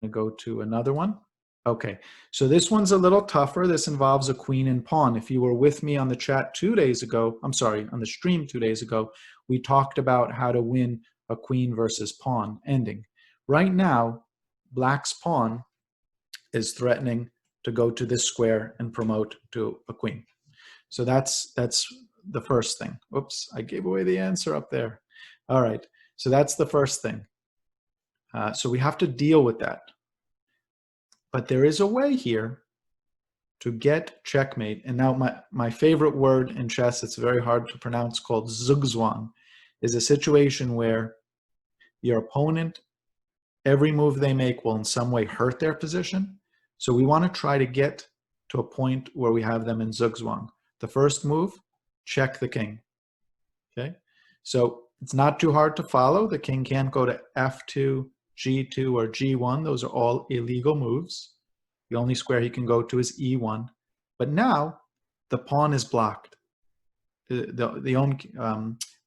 go to another one. Okay, so this one's a little tougher. This involves a queen and pawn. If you were with me on the chat 2 days ago, I'm sorry, on the stream 2 days ago, we talked about how to win a queen versus pawn ending. Right now, black's pawn is threatening to go to this square and promote to a queen. So that's the first thing. Oops, I gave away the answer up there. All right, so that's the first thing. So we have to deal with that. But there is a way here to get checkmate. And now my favorite word in chess, it's very hard to pronounce, called Zugzwang, is a situation where your opponent, every move they make will in some way hurt their position. So we want to try to get to a point where we have them in Zugzwang. The first move, check the king. Okay, so it's not too hard to follow. The king can't go to F2, G2, or G1. Those are all illegal moves. The only square he can go to is E1. But now the pawn is blocked.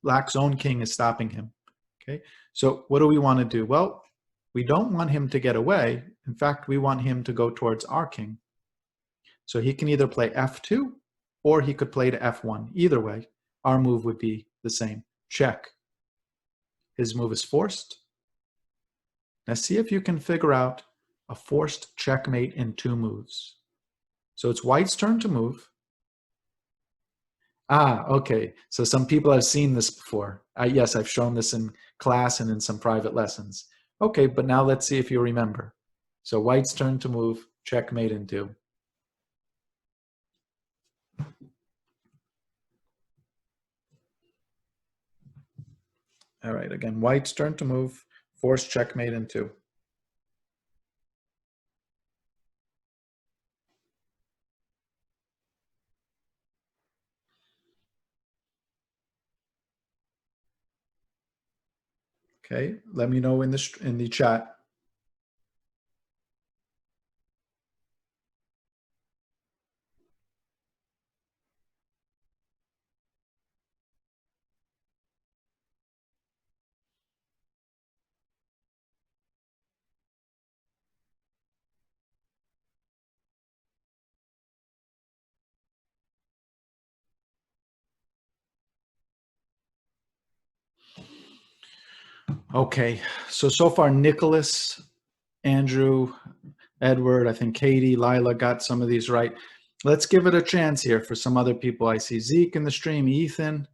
Black's own king is stopping him. Okay, so what do we want to do? Well, we don't want him to get away. In fact, we want him to go towards our king. So he can either play F2 or he could play to F1. Either way, our move would be the same. Check. His move is forced. Now see if you can figure out a forced checkmate in 2 moves. So it's white's turn to move. Ah, okay. So some people have seen this before. Yes, I've shown this in class and in some private lessons. Okay, but now let's see if you remember. So white's turn to move, checkmate in 2. All right, again, white's turn to move, forced checkmate in 2. Okay, let me know in the chat. Okay, so far Nicholas, Andrew, Edward, I think Katie, Lila got some of these right. Let's give it a chance here for some other people. I see Zeke in the stream, Ethan,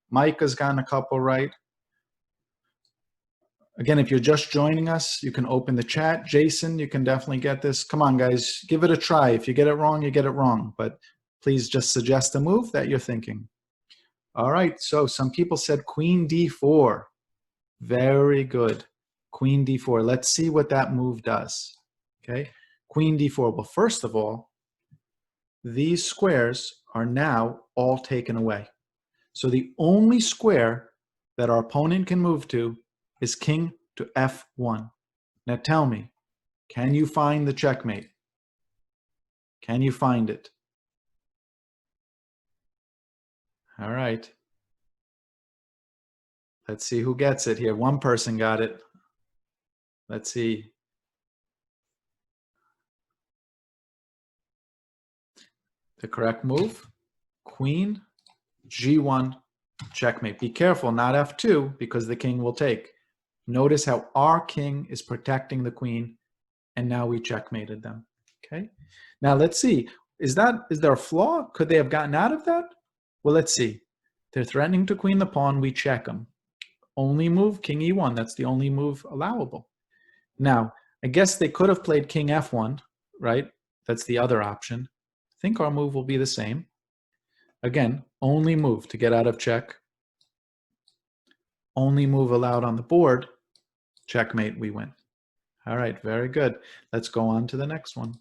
Micah's gotten a couple right. Again, if you're just joining us, you can open the chat. Jason, you can definitely get this. Come on, guys, give it a try. If you get it wrong, you get it wrong. But please just suggest a move that you're thinking. All right, so some people said queen d4. Very good. Queen d4. Let's see what that move does. Okay, queen d4. Well, first of all, these squares are now all taken away. So the only square that our opponent can move to is king to f1. Now tell me, can you find the checkmate? Can you find it? All right. Let's see who gets it here. One person got it. Let's see. The correct move, queen, g1, checkmate. Be careful, not f2, because the king will take. Notice how our king is protecting the queen, and now we checkmated them. Okay. Now let's see. Is there a flaw? Could they have gotten out of that? Well, let's see. They're threatening to queen the pawn. We check them. Only move king e1. That's the only move allowable. Now, I guess they could have played king f1, right? That's the other option. I think our move will be the same. Again, only move to get out of check. Only move allowed on the board. Checkmate, we win. All right, very good. Let's go on to the next one.